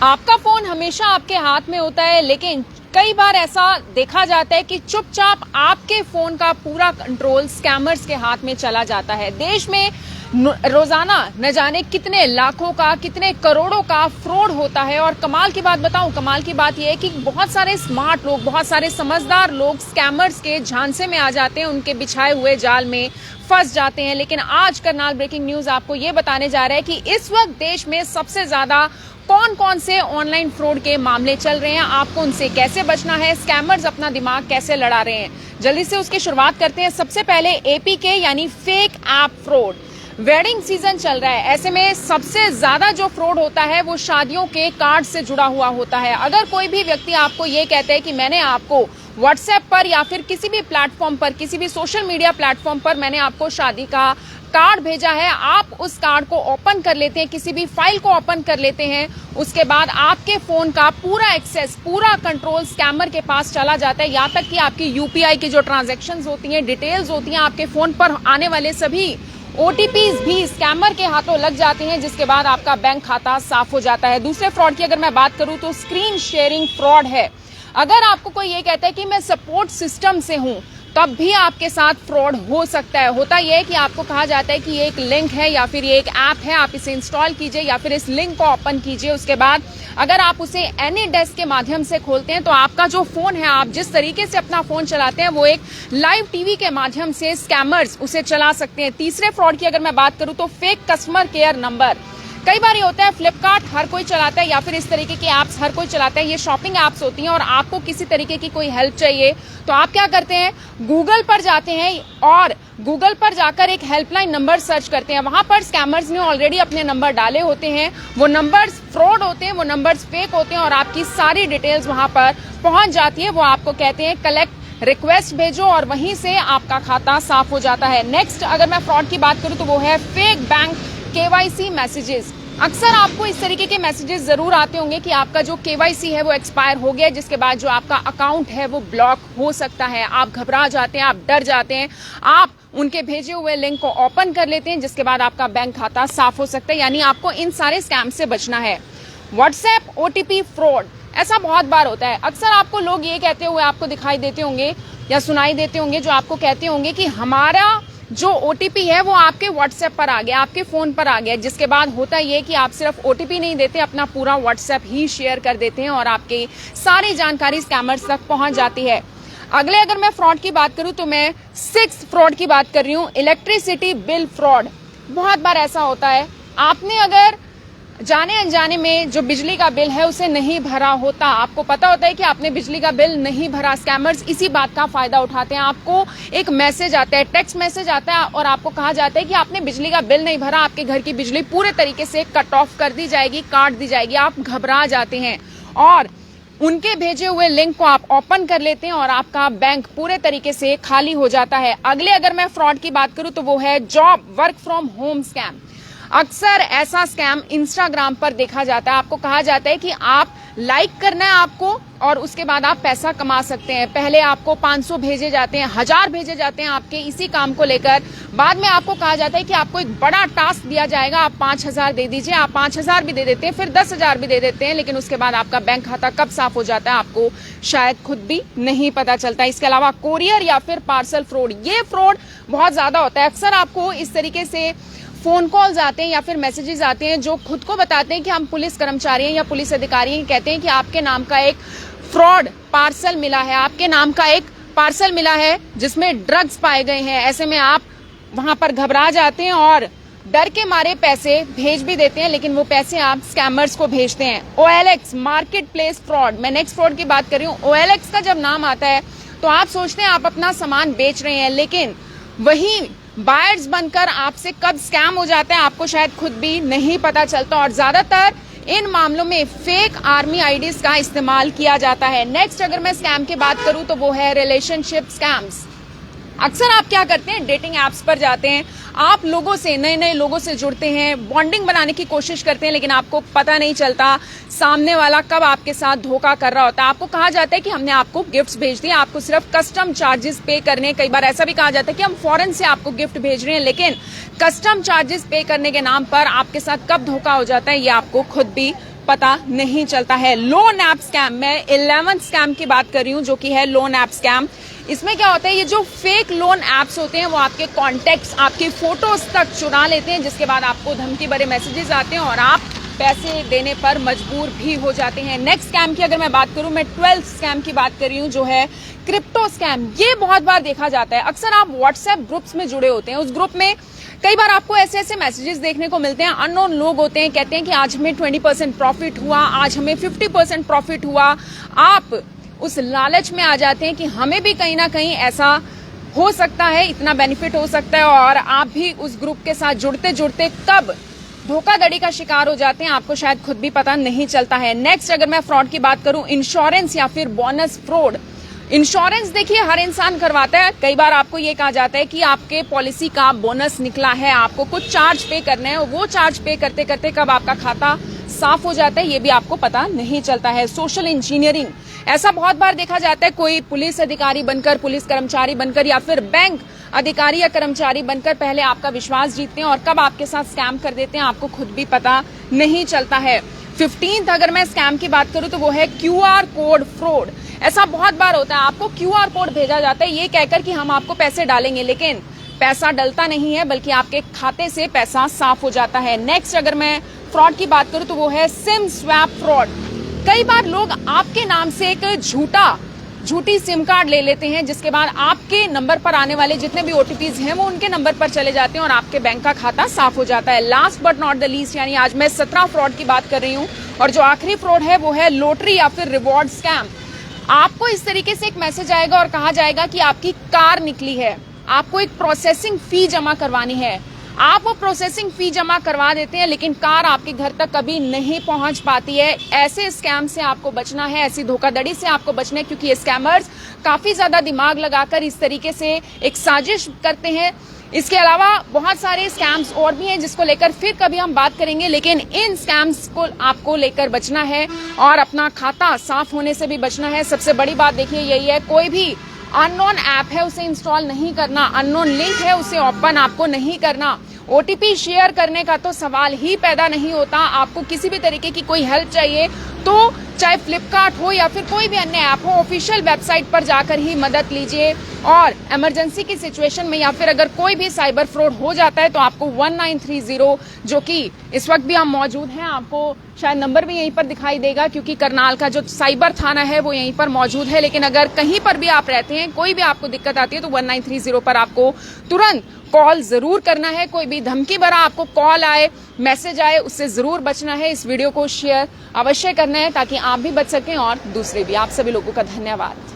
आपका फोन हमेशा आपके हाथ में होता है, लेकिन कई बार ऐसा देखा जाता है कि चुपचाप आपके फोन का पूरा कंट्रोल स्कैमर्स के हाथ में चला जाता है। देश में रोजाना न जाने कितने लाखों का, कितने करोड़ों का फ्रॉड होता है। और कमाल की बात बताऊं, कमाल की बात यह है कि बहुत सारे स्मार्ट लोग, बहुत सारे समझदार लोग स्कैमर्स के झांसे में आ जाते हैं, उनके बिछाए हुए जाल में फंस जाते हैं। लेकिन आज करनाल ब्रेकिंग न्यूज आपको ये बताने जा रहा है कि इस वक्त देश में सबसे ज्यादा कौन कौन से ऑनलाइन फ्रॉड के मामले चल रहे हैं, आपको उनसे कैसे बचना है, स्कैमर्स अपना दिमाग कैसे लड़ा रहे हैं। जल्दी से उसकी शुरुआत करते हैं। सबसे पहले एपीके यानी fake app fraud. Wedding season चल रहा है, ऐसे में सबसे ज्यादा जो फ्रॉड होता है वो शादियों के कार्ड से जुड़ा हुआ होता है। अगर कोई भी व्यक्ति आपको ये कहता है कि मैंने आपको व्हाट्सएप पर या फिर किसी भी प्लेटफॉर्म पर, किसी भी सोशल मीडिया प्लेटफॉर्म पर मैंने आपको शादी का कार्ड भेजा है, आप उस कार्ड को ओपन कर लेते हैं, किसी भी फाइल को ओपन कर लेते हैं, उसके बाद आपके फोन का पूरा एक्सेस, पूरा कंट्रोल स्कैमर के पास चला जाता है। यहाँ तक कि आपकी यूपीआई की जो ट्रांजैक्शंस होती हैं, डिटेल्स होती हैं, आपके फोन पर आने वाले सभी ओटीपीज भी स्कैमर के हाथों लग जाते हैं, जिसके बाद आपका बैंक खाता साफ हो जाता है। दूसरे फ्रॉड की अगर मैं बात करूं तो स्क्रीन शेयरिंग फ्रॉड है। अगर आपको कोई ये कहता है कि मैं सपोर्ट सिस्टम से हूं, तब भी आपके साथ फ्रॉड हो सकता है। होता यह है कि आपको कहा जाता है कि ये एक लिंक है या फिर ये एक ऐप है, आप इसे इंस्टॉल कीजिए या फिर इस लिंक को ओपन कीजिए। उसके बाद अगर आप उसे एनी डेस्क के माध्यम से खोलते हैं तो आपका जो फोन है, आप जिस तरीके से अपना फोन चलाते हैं वो एक लाइव टीवी के माध्यम से स्कैमर्स उसे चला सकते हैं। तीसरे फ्रॉड की अगर मैं बात करूं तो फेक कस्टमर केयर नंबर। कई बार ये होता है, फ्लिपकार्ट हर कोई चलाता है या फिर इस तरीके के ऐप्स हर कोई चलाता है, ये शॉपिंग ऐप्स होती हैं और आपको किसी तरीके की कोई हेल्प चाहिए तो आप क्या करते हैं, गूगल पर जाते हैं और गूगल पर जाकर एक हेल्पलाइन नंबर सर्च करते हैं। वहां पर स्कैमर्स ने ऑलरेडी अपने नंबर डाले होते हैं, वो नंबर्स फ्रॉड होते हैं, वो नंबर्स फेक होते हैं और आपकी सारी डिटेल्स वहां पर पहुंच जाती है। वो आपको कहते हैं कलेक्ट रिक्वेस्ट भेजो और वहीं से आपका खाता साफ हो जाता है। नेक्स्ट अगर मैं फ्रॉड की बात करूं तो वो है फेक बैंक केवाईसी मैसेजेस। अक्सर आपको इस तरीके के मैसेजेस जरूर आते होंगे कि आपका जो केवाईसी है वो एक्सपायर हो गया, जिसके बाद जो आपका अकाउंट है वो ब्लॉक हो सकता है। आप घबरा जाते हैं, आप डर जाते हैं, आप उनके भेजे हुए लिंक को ओपन कर लेते हैं, जिसके बाद आपका बैंक खाता साफ हो सकता है। यानी आपको इन सारे स्कैम से बचना है। व्हाट्सएप ओटीपी फ्रॉड, ऐसा बहुत बार होता है। अक्सर आपको लोग ये कहते हुए आपको दिखाई देते होंगे या सुनाई देते होंगे, जो आपको कहते होंगे कि हमारा जो ओटीपी है वो आपके व्हाट्सएप पर आ गया, आपके फोन पर आ गया। जिसके बाद होता ये कि आप सिर्फ ओटीपी नहीं देते, अपना पूरा व्हाट्सएप ही शेयर कर देते हैं और आपकी सारी जानकारी स्कैमर्स तक पहुंच जाती है। अगले अगर मैं फ्रॉड की बात करूं तो मैं 6 फ्रॉड की बात कर रही हूं, इलेक्ट्रिसिटी बिल फ्रॉड। बहुत बार ऐसा होता है, आपने अगर जाने अनजाने में जो बिजली का बिल है उसे नहीं भरा होता, आपको पता होता है कि आपने बिजली का बिल नहीं भरा, स्कैमर्स इसी बात का फायदा उठाते हैं। आपको एक मैसेज आता है, टेक्स्ट मैसेज आता है और आपको कहा जाता है कि आपने बिजली का बिल नहीं भरा, आपके घर की बिजली पूरे तरीके से कट ऑफ कर दी जाएगी, काट दी जाएगी। आप घबरा जाते हैं और उनके भेजे हुए लिंक को आप ओपन कर लेते हैं और आपका बैंक पूरे तरीके से खाली हो जाता है। अगले अगर मैं फ्रॉड की बात करूं तो वो है job work from home scam. अक्सर ऐसा स्कैम इंस्टाग्राम पर देखा जाता है, आपको कहा जाता है कि आप लाइक करना है आपको और उसके बाद आप पैसा कमा सकते हैं। पहले आपको 500 भेजे जाते हैं, 1000 भेजे जाते हैं आपके इसी काम को लेकर। बाद में आपको कहा जाता है कि आपको एक बड़ा टास्क दिया जाएगा, आप 5000 दे दीजिए। आप 5000 भी दे देते हैं, फिर 10,000 भी दे देते हैं, लेकिन उसके बाद आपका बैंक खाता कब साफ हो जाता है आपको शायद खुद भी नहीं पता चलता। इसके अलावा कोरियर या फिर पार्सल फ्रॉड, ये फ्रॉड बहुत ज्यादा होता है। अक्सर आपको इस तरीके से फोन कॉल्स आते हैं या फिर मैसेजेस आते हैं जो खुद को बताते हैं कि हम पुलिस कर्मचारी हैं या पुलिस अधिकारी हैं, कहते हैं कि आपके नाम का एक फ्रॉड पार्सल मिला है, आपके नाम का एक पार्सल मिला है जिसमें ड्रग्स पाए गए हैं। ऐसे में आप वहां पर घबरा जाते हैं और डर के मारे पैसे भेज भी देते हैं, लेकिन वो पैसे आप स्कैमर्स को भेजते हैं। OLX मार्केट प्लेस फ्रॉड, मैं नेक्स्ट फ्रॉड की बात कर रही हूँ। OLX का जब नाम आता है तो आप सोचते हैं आप अपना सामान बेच रहे हैं, लेकिन वही बायर्स बनकर आपसे कब स्कैम हो जाता है आपको शायद खुद भी नहीं पता चलता और ज्यादातर इन मामलों में फेक आर्मी आईडीज का इस्तेमाल किया जाता है। नेक्स्ट अगर मैं स्कैम की बात करूं तो वो है रिलेशनशिप स्कैम्स। अक्सर आप क्या करते हैं, डेटिंग एप्स पर जाते हैं, आप लोगों से, नए नए लोगों से जुड़ते हैं, बॉन्डिंग बनाने की कोशिश करते हैं, लेकिन आपको पता नहीं चलता सामने वाला कब आपके साथ धोखा कर रहा होता है। आपको कहा जाता है कि हमने आपको गिफ्ट्स भेज दिए, आपको सिर्फ कस्टम चार्जेस पे करने। कई बार ऐसा भी कहा जाता है कि हम फॉरेन से आपको गिफ्ट भेज रहे हैं, लेकिन कस्टम चार्जेस पे करने के नाम पर आपके साथ कब धोखा हो जाता है ये आपको खुद भी पता नहीं चलता है। लोन ऐप स्कैम, मैं 11th स्कैम की बात कर रही हूँ जो कि है लोन ऐप स्कैम। इसमें क्या होता है, ये जो फेक लोन ऐप्स होते हैं वो आपके कॉन्टेक्ट्स, आपकी फोटोज तक चुरा लेते हैं, जिसके बाद आपको धमकी भरे मैसेजेस आते हैं और आप पैसे देने पर मजबूर भी हो जाते हैं। नेक्स्ट स्कैम की अगर मैं बात करूं, मैं 12th स्कैम की बात कर रही हूं जो है क्रिप्टो स्कैम। ये बहुत बार देखा जाता है। अक्सर आप व्हाट्सएप ग्रुप्स में जुड़े होते हैं, उस ग्रुप में कई बार आपको ऐसे ऐसे मैसेजेस देखने को मिलते हैं। अननोन लोग होते हैं, कहते हैं कि आज हमें 20% प्रॉफिट हुआ, आज हमें 50% प्रॉफिट हुआ। आप उस लालच में आ जाते हैं कि हमें भी कहीं ना कहीं ऐसा हो सकता है, इतना बेनिफिट हो सकता है, और आप भी उस ग्रुप के साथ जुड़ते जुड़ते कब धोखाधड़ी का शिकार हो जाते हैं आपको शायद खुद भी पता नहीं चलता है। नेक्स्ट अगर मैं फ्रॉड की बात करूं, इंश्योरेंस या फिर बोनस फ्रॉड। इंश्योरेंस देखिए हर इंसान करवाता है। कई बार आपको ये कहा जाता है कि आपके पॉलिसी का बोनस निकला है, आपको कुछ चार्ज पे करना है, और वो चार्ज पे करते करते कब आपका खाता साफ हो जाता है ये भी आपको पता नहीं चलता है। सोशल इंजीनियरिंग, ऐसा बहुत बार देखा जाता है, कोई पुलिस अधिकारी बनकर, पुलिस कर्मचारी बनकर या फिर बैंक अधिकारी या कर्मचारी बनकर पहले आपका विश्वास जीतते हैं और कब आपके साथ स्कैम कर देते हैं आपको खुद भी पता नहीं चलता है। 15th अगर मैं स्कैम की बात करूं तो वो है QR कोड फ्रॉड। ऐसा बहुत बार होता है, आपको QR कोड भेजा जाता है ये कहकर कि हम आपको पैसे डालेंगे, लेकिन पैसा डलता नहीं है बल्कि आपके खाते से पैसा साफ हो जाता है। नेक्स्ट अगर मैं फ्रॉड की बात करूं तो वो है सिम स्वैप फ्रॉड। कई बार लोग आपके नाम से एक झूठी सिम कार्ड ले लेते हैं, जिसके बाद आपके नंबर पर आने वाले जितने भी OTPs हैं वो उनके नंबर पर चले जाते हैं और आपके बैंक का खाता साफ हो जाता है। Last but not the least, यानी आज मैं 17 फ्रॉड की बात कर रही हूं और जो आखिरी फ्रॉड है वो है लॉटरी या फिर रिवॉर्ड स्कैम। आपको इस तरीके से एक मैसेज आएगा और कहा जाएगा कि आपकी कार निकली है, आपको एक प्रोसेसिंग फी जमा करवानी है। आप वो प्रोसेसिंग फी जमा करवा देते हैं लेकिन कार आपके घर तक कभी नहीं पहुंच पाती है। ऐसे स्कैम से आपको बचना है, ऐसी धोखाधड़ी से आपको बचना है, क्योंकि ये स्कैमर्स काफी ज्यादा दिमाग लगाकर इस तरीके से एक साजिश करते हैं। इसके अलावा बहुत सारे स्कैम्स और भी हैं जिसको लेकर फिर कभी हम बात करेंगे, लेकिन इन स्कैम्स को आपको लेकर बचना है और अपना खाता साफ होने से भी बचना है। सबसे बड़ी बात देखिए यही है, कोई भी अननोन ऐप है उसे इंस्टॉल नहीं करना, अननोन लिंक है उसे ओपन आपको नहीं करना, OTP शेयर करने का तो सवाल ही पैदा नहीं होता। आपको किसी भी तरीके की कोई हेल्प चाहिए तो चाहे फ्लिपकार्ट हो या फिर कोई भी अन्य ऐप हो, ऑफिशियल वेबसाइट पर जाकर ही मदद लीजिए। और इमरजेंसी की सिचुएशन में या फिर अगर कोई भी साइबर फ्रॉड हो जाता है तो आपको 1930 जो कि इस वक्त भी हम मौजूद हैं, आपको शायद नंबर भी यहीं पर दिखाई देगा क्योंकि करनाल का जो साइबर थाना है वो यहीं पर मौजूद है। लेकिन अगर कहीं पर भी आप रहते हैं, कोई भी आपको दिक्कत आती है तो 1930 पर आपको तुरंत कॉल जरूर करना है। कोई भी धमकी भरा आपको कॉल आए, मैसेज आए, उससे जरूर बचना है। इस वीडियो को शेयर अवश्य करना है ताकि आप भी बच सकें और दूसरे भी। आप सभी लोगों का धन्यवाद।